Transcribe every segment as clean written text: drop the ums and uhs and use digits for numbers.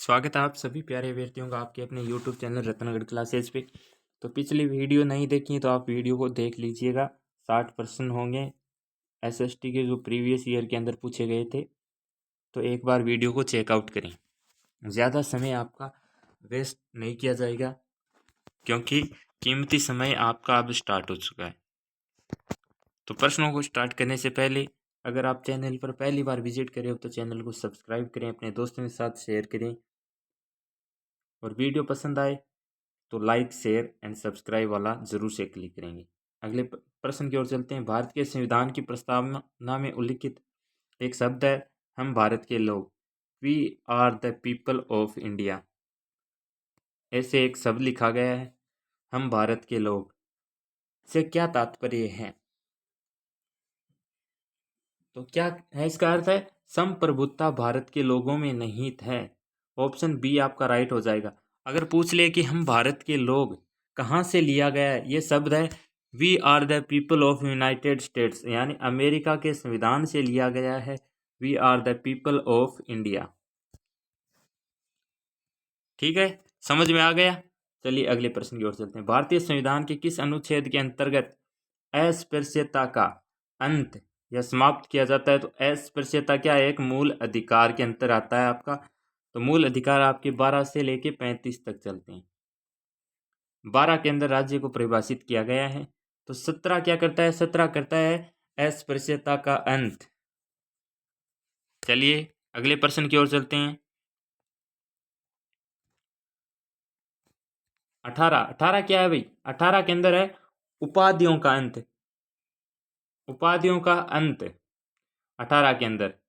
स्वागत है आप सभी प्यारे अभ्यर्थियों का आपके अपने YouTube चैनल रत्नगढ़ क्लासेज पे। तो पिछली वीडियो नहीं देखी तो आप वीडियो को देख लीजिएगा। 60 प्रश्न होंगे एसएसटी के जो प्रीवियस ईयर के अंदर पूछे गए थे। तो एक बार वीडियो को चेकआउट करें। ज़्यादा समय आपका वेस्ट नहीं किया जाएगा क्योंकि कीमती समय आपका अब स्टार्ट हो चुका है। तो प्रश्नों को स्टार्ट करने से पहले अगर आप चैनल पर पहली बार विजिट करें हो तो चैनल को सब्सक्राइब करें, अपने दोस्तों के साथ शेयर करें और वीडियो पसंद आए तो लाइक शेयर एंड सब्सक्राइब वाला जरूर से क्लिक करेंगे। अगले प्रश्न की ओर चलते हैं। भारत के संविधान की प्रस्तावना में उल्लिखित एक शब्द है हम भारत के लोग। We are the people of India. ऐसे एक शब्द लिखा गया है हम भारत के लोग से क्या तात्पर्य है? तो क्या है इसका अर्थ? है संप्रभुता भारत के लोगों में निहित है। ऑप्शन बी आपका राइट हो जाएगा। अगर पूछ ले कि हम भारत के लोग कहाँ से लिया गया है, ये शब्द है we are the people of United States, यानी अमेरिका के संविधान से लिया गया है we are the people of India. ठीक है, समझ में आ गया। चलिए अगले प्रश्न की ओर चलते हैं। भारतीय संविधान के किस अनुच्छेद के अंतर्गत अस्पृश्यता का अंत या समाप्त किया जाता है? तो अस्पृश्यता क्या है? एक मूल अधिकार के अंतर आता है आपका। तो मूल अधिकार आपके 12 से लेके 35 तक चलते हैं। 12 के अंदर राज्य को परिभाषित किया गया है। तो 17 क्या करता है? 17 करता है अस्पृश्यता का अंत। चलिए अगले प्रश्न की ओर चलते हैं। 18 क्या है भाई? 18 के अंदर है उपाधियों का अंत। उपाधियों का अंत 18 के अंदर।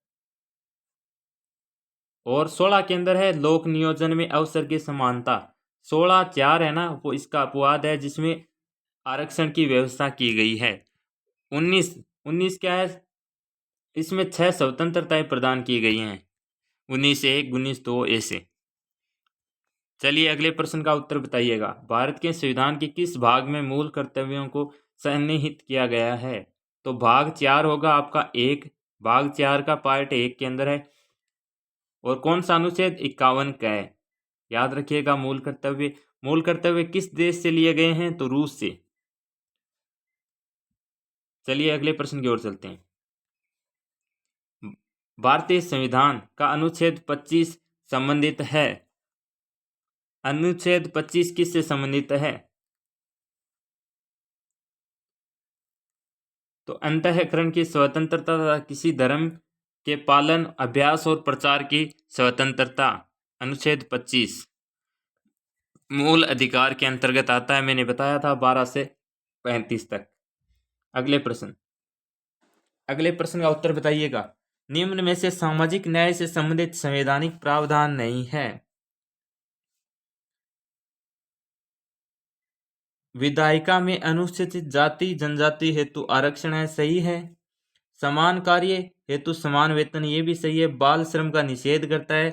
और 16 के अंदर है लोक नियोजन में अवसर की समानता। 16(4) है ना, वो इसका अपवाद है जिसमें आरक्षण की व्यवस्था की गई है। 19 क्या है? इसमें 6 स्वतंत्रताएं प्रदान की गई हैं। 19(1), 19(2) ऐसे। चलिए अगले प्रश्न का उत्तर बताइएगा। भारत के संविधान के किस भाग में मूल कर्तव्यों को सन्निहित किया गया है? तो भाग 4 होगा आपका। एक भाग 4 का पार्ट 1 के अंदर है। और कौन सा अनुच्छेद? 51 का है। याद रखिएगा मूल कर्तव्य किस देश से लिए गए हैं? तो रूस से। चलिए अगले प्रश्न की ओर चलते हैं। भारतीय संविधान का अनुच्छेद 25 संबंधित है। अनुच्छेद 25 किससे संबंधित है? तो अंतःकरण की स्वतंत्रता तथा किसी धर्म के पालन, अभ्यास और प्रचार की स्वतंत्रता। अनुच्छेद 25 मूल अधिकार के अंतर्गत आता है। मैंने बताया था 12 से 35 तक। अगले प्रश्न का उत्तर बताइएगा। निम्न में से सामाजिक न्याय से संबंधित संवैधानिक प्रावधान नहीं है। विधायिका में अनुसूचित जाति जनजाति हेतु आरक्षण है, सही है। समान कार्य हेतु समान वेतन, ये भी सही है। बाल श्रम का निषेध करता है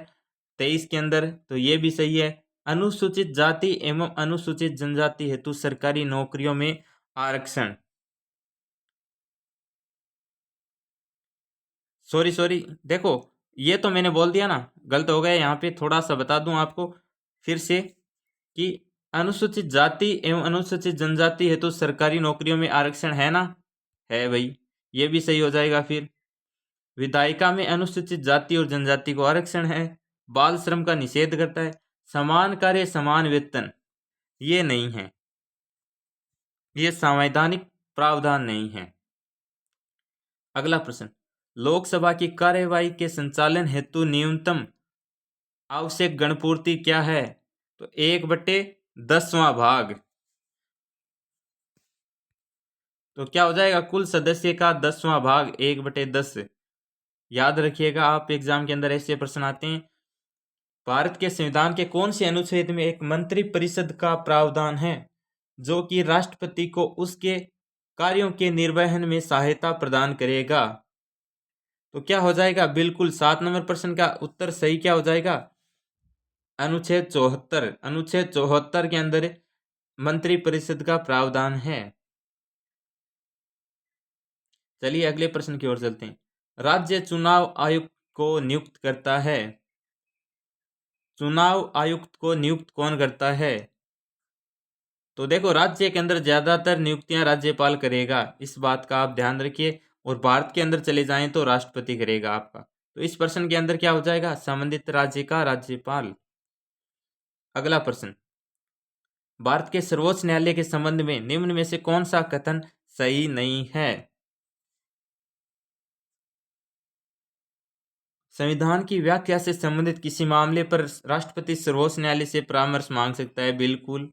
23 के अंदर, तो ये भी सही है। अनुसूचित जाति एवं अनुसूचित जनजाति हेतु सरकारी नौकरियों में आरक्षण। सॉरी देखो, ये तो मैंने बोल दिया ना, गलत हो गया। यहाँ पे थोड़ा सा बता दूं आपको फिर से कि अनुसूचित जाति एवं अनुसूचित जनजाति हेतु सरकारी नौकरियों में आरक्षण है ना? है भाई, ये भी सही हो जाएगा। फिर विधायिका में अनुसूचित जाति और जनजाति को आरक्षण है। बाल श्रम का निषेध करता है। समान कार्य समान वेतन, ये नहीं है, ये संवैधानिक प्रावधान नहीं है। अगला प्रश्न। लोकसभा की कार्यवाही के संचालन हेतु न्यूनतम आवश्यक गणपूर्ति क्या है? तो 1/10वां भाग। तो क्या हो जाएगा? कुल सदस्य का 10वां भाग 1/10। याद रखिएगा, आप एग्जाम के अंदर ऐसे प्रश्न आते हैं। भारत के संविधान के कौन से अनुच्छेद में एक मंत्री परिषद का प्रावधान है जो कि राष्ट्रपति को उसके कार्यों के निर्वहन में सहायता प्रदान करेगा? तो क्या हो जाएगा? बिल्कुल 7 नंबर प्रश्न का उत्तर सही क्या हो जाएगा? अनुच्छेद 74। अनुच्छेद 74 के अंदर मंत्री परिषद का प्रावधान है। चलिए अगले प्रश्न की ओर चलते हैं। राज्य चुनाव आयुक्त को नियुक्त करता है। चुनाव आयुक्त को नियुक्त कौन करता है? तो देखो, राज्य के अंदर ज्यादातर नियुक्तियां राज्यपाल करेगा, इस बात का आप ध्यान रखिए। और भारत के अंदर चले जाएं तो राष्ट्रपति करेगा आपका। तो इस प्रश्न के अंदर क्या हो जाएगा? संबंधित राज्य का राज्यपाल। अगला प्रश्न, भारत के सर्वोच्च न्यायालय के संबंध में निम्न में से कौन सा कथन सही नहीं है? संविधान की व्याख्या से संबंधित किसी मामले पर राष्ट्रपति सर्वोच्च न्यायालय से परामर्श मांग सकता है, बिल्कुल।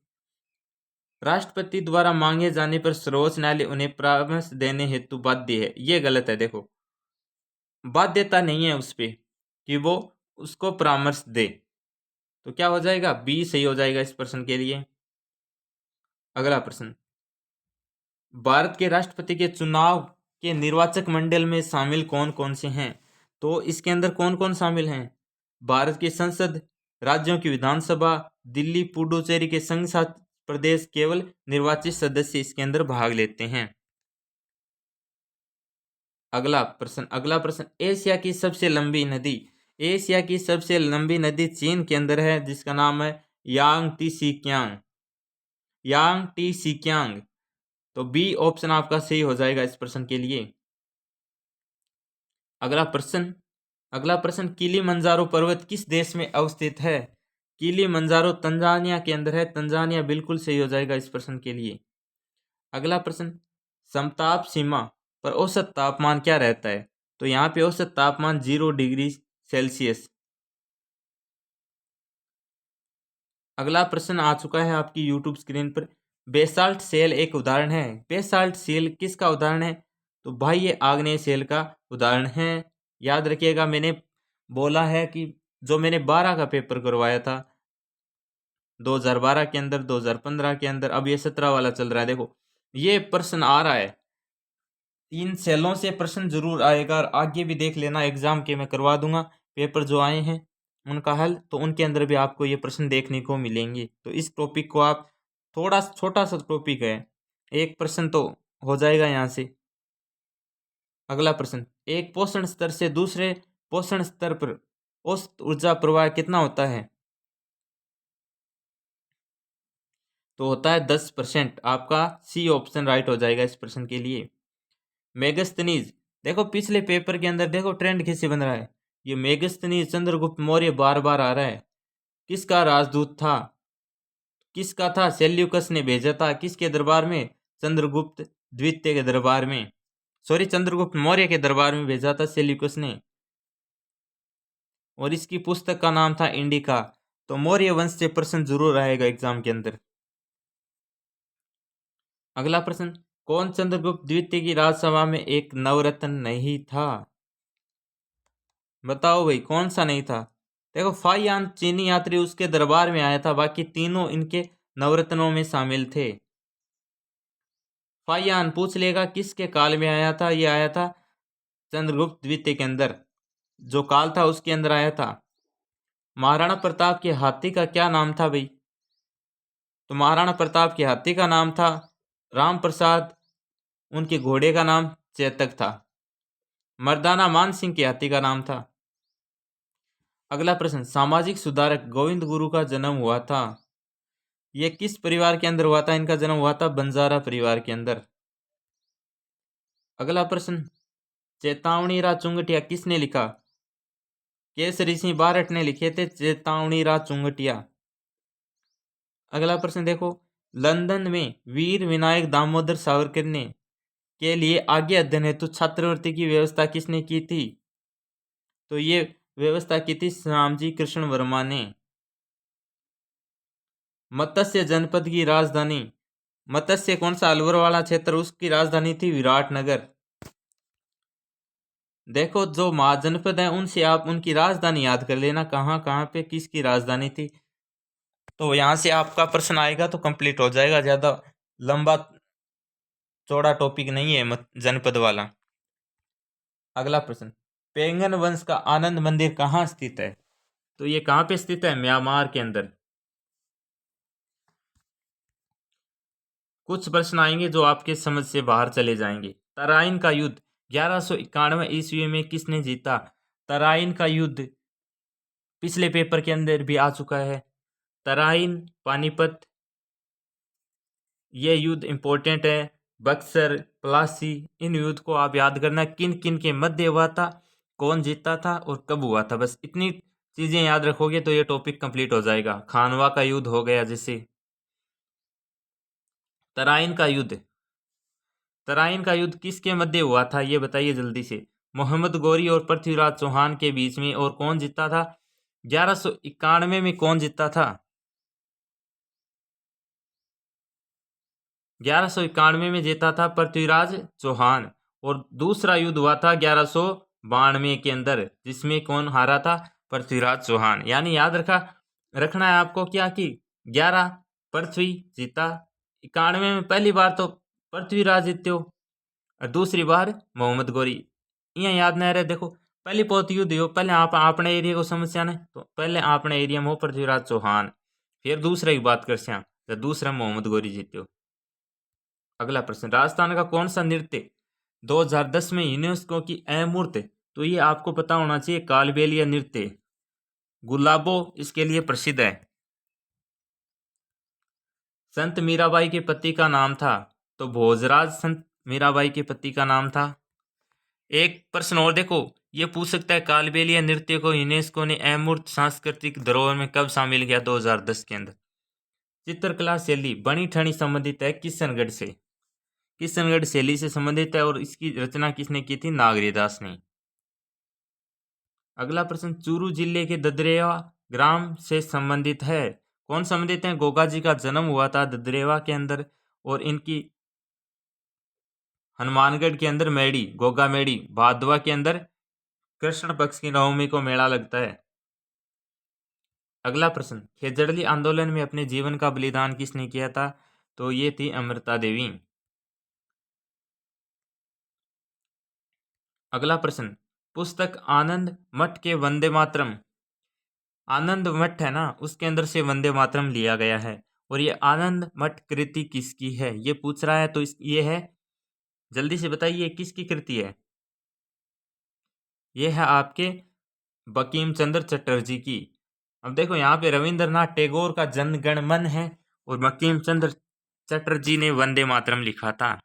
राष्ट्रपति द्वारा मांगे जाने पर सर्वोच्च न्यायालय उन्हें परामर्श देने हेतु बाध्य है, ये गलत है। देखो, बाध्यता नहीं है उस पे कि वो उसको परामर्श दे। तो क्या हो जाएगा? बी सही हो जाएगा इस प्रश्न के लिए। अगला प्रश्न, भारत के राष्ट्रपति के चुनाव के निर्वाचक मंडल में शामिल कौन कौन से हैं? तो इसके अंदर कौन कौन शामिल हैं? भारत की संसद, राज्यों की विधानसभा, दिल्ली पुडुचेरी के संघ शासित प्रदेश, केवल निर्वाचित सदस्य इसके अंदर भाग लेते हैं। अगला प्रश्न, एशिया की सबसे लंबी नदी। एशिया की सबसे लंबी नदी चीन के अंदर है, जिसका नाम है यांग टी सिक्यांग। तो बी ऑप्शन आपका सही हो जाएगा इस प्रश्न के लिए। अगला प्रश्न, किलिमंजारो पर्वत किस देश में अवस्थित है? किलिमंजारो तंजानिया के अंदर है, तंजानिया बिल्कुल सही हो जाएगा इस प्रश्न के लिए। अगला प्रश्न, समताप सीमा पर औसत तापमान क्या रहता है? तो यहाँ पे औसत तापमान 0 डिग्री सेल्सियस। अगला प्रश्न आ चुका है आपकी यूट्यूब स्क्रीन पर, बेसाल्ट सेल एक उदाहरण है। बेसाल्ट सेल किसका उदाहरण है? तो भाई ये आग्नेय सेल का उदाहरण है। याद रखिएगा, मैंने बोला है कि जो मैंने 12 का पेपर करवाया था 2012 के अंदर, 2015 के अंदर, अब ये 17 वाला चल रहा है। देखो, ये प्रश्न आ रहा है, इन सेलों से प्रश्न जरूर आएगा। और आगे भी देख लेना, एग्जाम के मैं करवा दूंगा पेपर जो आए हैं उनका हल, तो उनके अंदर भी आपको ये प्रश्न देखने को मिलेंगे। तो इस टॉपिक को आप, थोड़ा छोटा सा टॉपिक है, एक प्रश्न तो हो जाएगा यहाँ से। अगला प्रश्न, एक पोषण स्तर से दूसरे पोषण स्तर पर औसत ऊर्जा प्रवाह कितना होता है? तो होता है 10%। आपका सी ऑप्शन राइट हो जाएगा इस प्रश्न के लिए। मेगस्थनीज, देखो पिछले पेपर के अंदर देखो ट्रेंड कैसे बन रहा है। ये मेगस्थनीज चंद्रगुप्त मौर्य बार बार आ रहा है। किसका राजदूत था? किसका था? सेल्यूकस ने भेजा था। किसके दरबार में? चंद्रगुप्त द्वितीय के दरबार में, सॉरी चंद्रगुप्त मौर्य के दरबार में भेजा था सेल्यूकस ने। और इसकी पुस्तक का नाम था इंडिका। तो मौर्य वंश से प्रश्न जरूर आएगा एग्जाम के अंदर। अगला प्रश्न, कौन चंद्रगुप्त द्वितीय की राजसभा में एक नवरत्न नहीं था? बताओ भाई, कौन सा नहीं था? देखो, फाइयान चीनी यात्री उसके दरबार में आया था, बाकी तीनों इनके नवरत्नों में शामिल थे। फाइयान पूछ लेगा किसके काल में आया था? ये आया था चंद्रगुप्त द्वितीय के अंदर, जो काल था उसके अंदर आया था। महाराणा प्रताप के हाथी का क्या नाम था भाई? तो महाराणा प्रताप के हाथी का नाम था राम प्रसाद, उनके घोड़े का नाम चेतक था। मर्दाना मान सिंह के हाथी का नाम था। अगला प्रश्न, सामाजिक सुधारक गोविंद गुरु का जन्म हुआ था, ये किस परिवार के अंदर हुआ था? इनका जन्म हुआ था बंजारा परिवार के अंदर। अगला प्रश्न, चेतावनी रा चुंगटिया किसने लिखा? केसरी सिंह बारट ने लिखे थे चेतावनी रा चुंगटिया। अगला प्रश्न देखो, लंदन में वीर विनायक दामोदर सावरकर ने के लिए आगे अध्ययन हेतु छात्रवृत्ति की व्यवस्था किसने की थी? तो ये व्यवस्था की थी श्यामजी कृष्ण वर्मा ने। मत्स्य जनपद की राजधानी, मत्स्य कौन सा? अलवर वाला क्षेत्र, उसकी राजधानी थी विराटनगर। देखो, जो महाजनपद है उनसे आप उनकी राजधानी याद कर लेना, कहाँ कहाँ पे किसकी राजधानी थी। तो यहाँ से आपका प्रश्न आएगा तो कंप्लीट हो जाएगा, ज्यादा लंबा चौड़ा टॉपिक नहीं है जनपद वाला। अगला प्रश्न, पेंगन वंश का आनंद मंदिर कहाँ स्थित है? तो ये कहाँ पे स्थित है? म्यांमार के अंदर। कुछ प्रश्न आएंगे जो आपके समझ से बाहर चले जाएंगे। तराइन का युद्ध 1191 ईस्वी में किसने जीता? तराइन का युद्ध पिछले पेपर के अंदर भी आ चुका है। तराइन, पानीपत, ये युद्ध इंपॉर्टेंट है। बक्सर, प्लासी, इन युद्ध को आप याद करना, किन किन के मध्य हुआ था, कौन जीता था और कब हुआ था। बस इतनी चीजें याद रखोगे तो ये टॉपिक कंप्लीट हो जाएगा। खानवा का युद्ध हो गया जैसे। तराइन का युद्ध, तराइन का युद्ध किसके मध्य हुआ था ये बताइए जल्दी से। मोहम्मद गौरी और पृथ्वीराज चौहान के बीच में। और कौन जीता था? 1191 में कौन जीता था? 1191 में जीता था पृथ्वीराज चौहान। और दूसरा युद्ध हुआ था 1192 के अंदर, जिसमें कौन हारा था? पृथ्वीराज चौहान। यानी याद रखना है आपको क्या कि 11 पृथ्वी जीता, 91 में पहली बार तो पृथ्वीराज जीते हो और दूसरी बार मोहम्मद गौरी। यहाँ याद नहीं रहे। देखो पहली बहुत युद्ध हो, पहले आप अपने एरिया को समस्या ने, तो पहले अपने एरिया में हो पृथ्वीराज चौहान, फिर दूसरा की बात कर श्याम तो दूसरा मोहम्मद गौरी जीते हो। अगला प्रश्न, राजस्थान का कौन सा नृत्य 2010 में यूनेस्को की अहम मूर्त? तो ये आपको पता होना चाहिए, कालबेलिया नृत्य। गुलाबो इसके लिए प्रसिद्ध है। संत मीराबाई के पति का नाम था? तो भोजराज संत मीराबाई के पति का नाम था। एक प्रश्न और देखो, ये पूछ सकता है कालबेलिया नृत्य को यूनेस्को ने अमूर्त सांस्कृतिक धरोहर में कब शामिल किया? 2010 के अंदर। चित्रकला शैली बनी ठनी संबंधित है किशनगढ़ से, किशनगढ़ शैली से संबंधित है और इसकी रचना किसने की थी? नागरीदास ने। अगला प्रश्न, चूरू जिले के ददरेवा ग्राम से संबंधित है। कौन संबंधित है? गोगा जी का जन्म हुआ था ददरेवा के अंदर और इनकी हनुमानगढ़ के अंदर मेड़ी, गोगा मेड़ी, भादवा के अंदर कृष्ण पक्ष की नवमी को मेला लगता है। अगला प्रश्न, खेजड़ली आंदोलन में अपने जीवन का बलिदान किसने किया था? तो ये थी अमृता देवी। अगला प्रश्न, पुस्तक आनंद मठ के वंदे मातरम, आनंद मठ है ना, उसके अंदर से वंदे मातरम लिया गया है। और ये आनंद मठ कृति किसकी है ये पूछ रहा है, तो ये है, जल्दी से बताइए किसकी कृति है? ये है आपके बंकिम चंद्र चटर्जी की। अब देखो यहाँ पे रविंद्रनाथ टैगोर का जन गण मन है और बंकिम चंद्र चटर्जी ने वंदे मातरम लिखा था।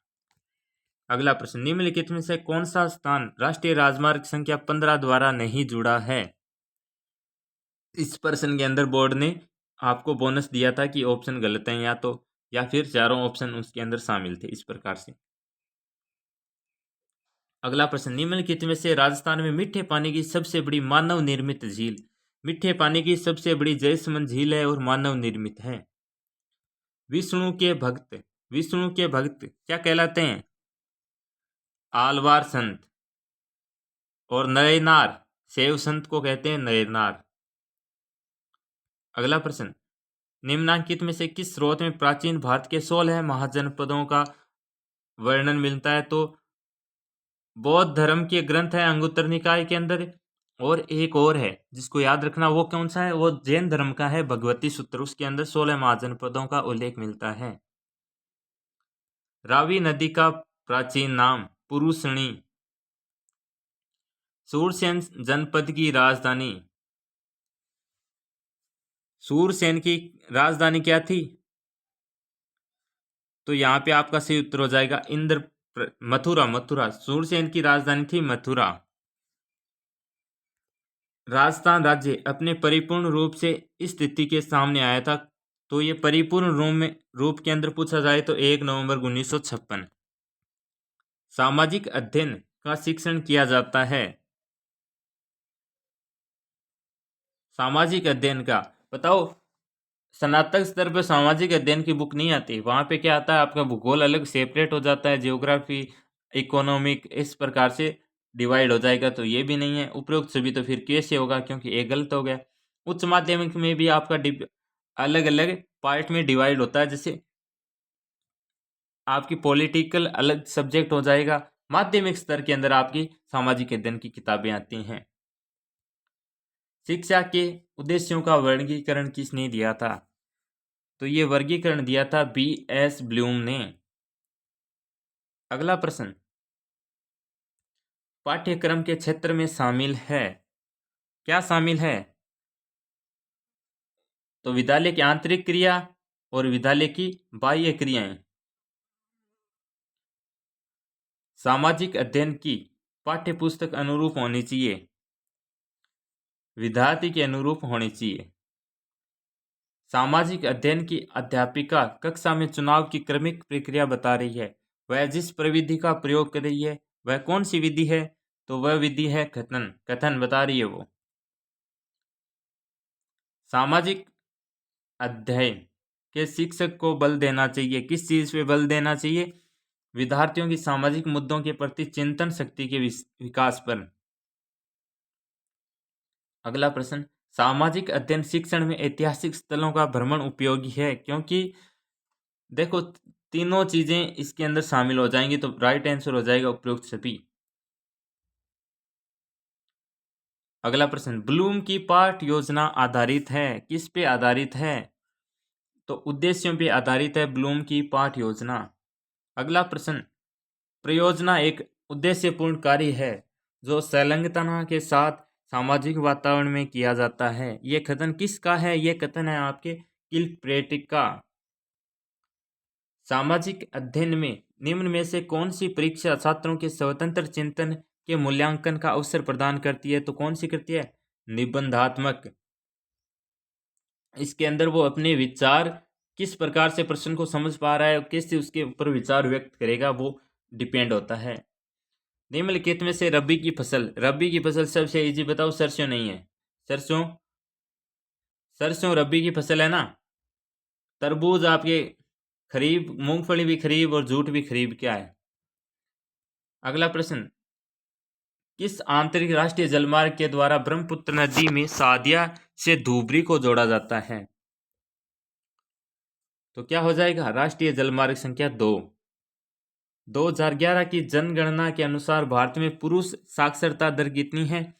अगला प्रश्न, निम्नलिखित में से कौन सा स्थान राष्ट्रीय राजमार्ग संख्या 15 द्वारा नहीं जुड़ा है? इस प्रश्न के अंदर बोर्ड ने आपको बोनस दिया था कि ऑप्शन गलत है या फिर चारों ऑप्शन उसके अंदर शामिल थे, इस प्रकार से। अगला प्रश्न, निम्नलिखित में से राजस्थान में मीठे पानी की सबसे बड़ी मानव निर्मित झील, मीठे पानी की सबसे बड़ी जयसमंद झील है और मानव निर्मित है। विष्णु के भक्त, विष्णु के भक्त क्या कहलाते हैं? आलवार संत। और नयनार, शैव संत को कहते हैं नयनार। अगला प्रश्न, निम्नांकित में से किस स्रोत में प्राचीन भारत के 16 महाजनपदों का वर्णन मिलता है? तो बौद्ध धर्म के ग्रंथ है अंगुत्तर निकाय के अंदर। और एक और है जिसको याद रखना, वो कौन सा है? वो जैन धर्म का है भगवती सूत्र, उसके अंदर 16 महाजनपदों का उल्लेख मिलता है। रावी नदी का प्राचीन नाम? पुरुषणी। सूरसेन जनपद की राजधानी, सूरसेन की राजधानी क्या थी? तो यहाँ पे आपका सही उत्तर हो जाएगा मथुरा, मथुरा। सूरसेन की राजधानी थी मथुरा। राजस्थान राज्य अपने परिपूर्ण रूप से इस स्थिति के सामने आया था। तो ये परिपूर्ण रूप के अंदर पूछा जाए तो 1 नवंबर 1956। सामाजिक अध्ययन का शिक्षण किया जाता है। सामाजिक अध्ययन का बताओ, स्नातक स्तर पर सामाजिक अध्ययन की बुक नहीं आती, वहां पे क्या आता है आपका भूगोल अलग सेपरेट हो जाता है, जियोग्राफी, इकोनॉमिक, इस प्रकार से डिवाइड हो जाएगा। तो ये भी नहीं है, उपरोक्त सभी तो फिर कैसे होगा, क्योंकि एक गलत हो गया। उच्च माध्यमिक में भी आपका अलग अलग पार्ट में डिवाइड होता है, जैसे आपकी पॉलिटिकल अलग सब्जेक्ट हो जाएगा। माध्यमिक स्तर के अंदर आपकी सामाजिक अध्ययन की किताबें आती हैं। शिक्षा के उद्देश्यों का वर्गीकरण किसने दिया था? तो ये वर्गीकरण दिया था B.S. ब्लूम ने। अगला प्रश्न, पाठ्यक्रम के क्षेत्र में शामिल है, क्या शामिल है? तो विद्यालय की आंतरिक क्रिया और विद्यालय की बाह्य क्रियाएं। सामाजिक अध्ययन की पाठ्य पुस्तक अनुरूप होनी चाहिए, विद्यार्थी के अनुरूप होनी चाहिए। सामाजिक अध्ययन की अध्यापिका कक्षा में चुनाव की क्रमिक प्रक्रिया बता रही है। वह जिस प्रविधि का प्रयोग कर रही है वह कौन सी विधि है? तो वह विधि है कथन। कथन बता रही है वो। सामाजिक अध्ययन के शिक्षक को बल देना चाहिए। किस चीज पे बल देना चाहिए? विद्यार्थियों की सामाजिक मुद्दों के प्रति चिंतन शक्ति के विकास पर। अगला प्रश्न, सामाजिक अध्ययन शिक्षण में ऐतिहासिक स्थलों का भ्रमण उपयोगी है? क्योंकि देखो तीनों चीजें इसके अंदर शामिल हो जाएंगी, तो राइट आंसर हो जाएगा उपयुक्त सभी। अगला प्रश्न, ब्लूम की पाठ योजना आधारित है? किस पे आधारित है? तो उद्देश्यों पे आधारित है ब्लूम की पाठ योजना। अगला प्रश्न, प्रयोजना एक उद्देश्यपूर्ण कार्य है जो संलग्नता के साथ सामाजिक वातावरण में किया जाता है। ये कथन किसका है? ये कथन है आपके किलप्रेटिक का। सामाजिक अध्ययन में निम्न में से कौन सी परीक्षा छात्रों के स्वतंत्र चिंतन के मूल्यांकन का अवसर प्रदान करती है? तो कौन सी करती है? निबंधात्मक। इसके अंदर वो अपने विचार किस प्रकार से प्रश्न को समझ पा रहा है और कैसे उसके ऊपर विचार व्यक्त करेगा वो डिपेंड होता है। निम्नलिखित में से रबी की फसल सबसे इजी बताओ। सरसों नहीं है। सरसों सरसों रबी की फसल है ना। तरबूज आपके खरीफ, मूंगफली भी खरीफ और जूट भी खरीफ क्या है? अगला प्रश्न, किस आंतरिक राष्ट्रीय जलमार्ग के द्वारा ब्रह्मपुत्र नदी में सादिया से धूबरी को जोड़ा जाता है? तो क्या हो जाएगा? राष्ट्रीय जलमार्ग संख्या 2। 2011 की जनगणना के अनुसार भारत में पुरुष साक्षरता दर कितनी है?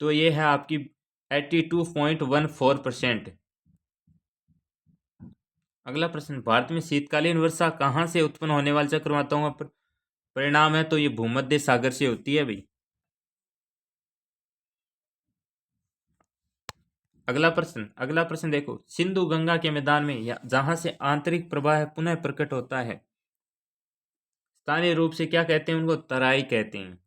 तो ये है आपकी 82.14%। अगला प्रश्न, भारत में शीतकालीन वर्षा कहाँ से उत्पन्न होने वाले चक्रवातों का परिणाम है? तो ये भूमध्य सागर से होती है भाई। अगला प्रश्न देखो, सिंधु गंगा के मैदान में जहां से आंतरिक प्रवाह पुनः प्रकट होता है, स्थानीय रूप से क्या कहते हैं? उनको तराई कहते हैं।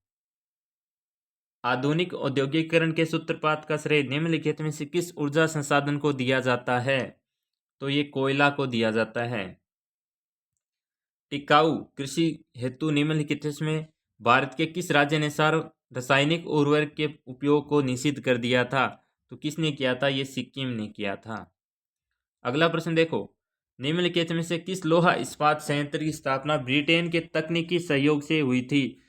आधुनिक औद्योगिकरण के सूत्रपात का श्रेय निम्नलिखित में से किस ऊर्जा संसाधन को दिया जाता है? तो ये कोयला को दिया जाता है। टिकाऊ कृषि हेतु निम्नलिखित में भारत के किस राज्य ने रासायनिक उर्वरक के उपयोग को निषिद्ध कर दिया था? तो किसने किया था? ये सिक्किम ने किया था। अगला प्रश्न देखो, निम्नलिखित में से किस लोहा इस्पात संयंत्र की स्थापना ब्रिटेन के तकनीकी सहयोग से हुई थी?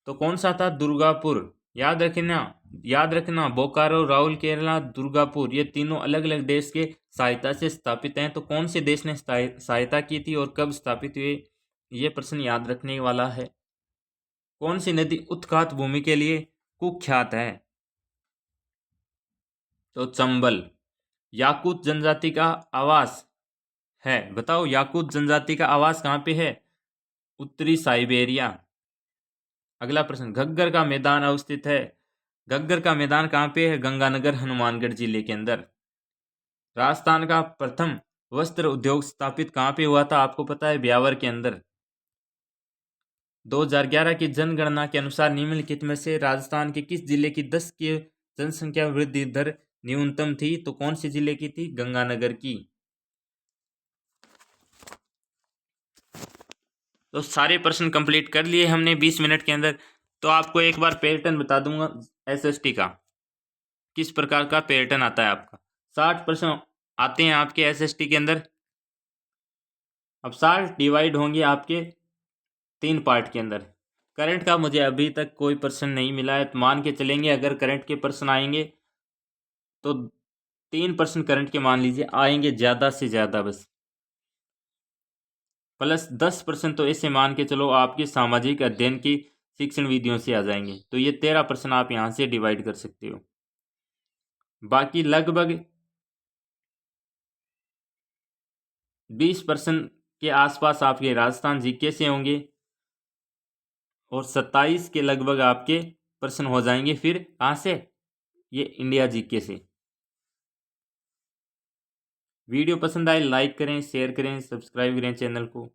तो कौन सा था? दुर्गापुर। याद रखना बोकारो, राउरकेला, दुर्गापुर ये तीनों अलग अलग देश के सहायता से स्थापित हैं। तो कौन से देश ने सहायता की थी और कब स्थापित हुए? ये प्रश्न याद रखने वाला है। कौन सी नदी उत्खात भूमि के लिए कुख्यात है? तो चंबल। याकूत जनजाति का आवास है, बताओ याकूत जनजाति का आवास कहाँ पे है? उत्तरी साइबेरिया। अगला प्रश्न, घग्गर का मैदान अवस्थित है। घग्गर का मैदान कहाँ पे है? गंगानगर, हनुमानगढ़ जिले के अंदर। राजस्थान का प्रथम वस्त्र उद्योग स्थापित कहाँ पे हुआ था? आपको पता है, ब्यावर के अंदर। 2011 की जनगणना के अनुसार निम्नलिखित में से राजस्थान के किस जिले की 10 की जनसंख्या वृद्धि दर न्यूनतम थी? तो कौन से जिले की थी? गंगानगर की। तो सारे प्रश्न कंप्लीट कर लिए हमने 20 मिनट के अंदर। तो आपको एक बार पैटर्न बता दूंगा एसएसटी का, किस प्रकार का पैटर्न आता है आपका। 60 प्रश्न आते हैं आपके एसएसटी के अंदर। अब 60 डिवाइड होंगे आपके 3 पार्ट के अंदर। करंट का मुझे अभी तक कोई प्रश्न नहीं मिला है, तो मान के चलेंगे अगर करंट के प्रश्न आएंगे तो 3% करंट के मान लीजिए आएंगे ज़्यादा से ज़्यादा, बस प्लस 10% तो ऐसे मान के चलो आपके सामाजिक अध्ययन की शिक्षण विधियों से आ जाएंगे। तो ये 13% आप यहाँ से डिवाइड कर सकते हो। बाकी लगभग 20% के आसपास आपके राजस्थान जीके से होंगे और 27 के लगभग आपके प्रश्न हो जाएंगे फिर कहाँ से? ये इंडिया जीके से। वीडियो पसंद आए लाइक करें, शेयर करें, सब्सक्राइब करें चैनल को।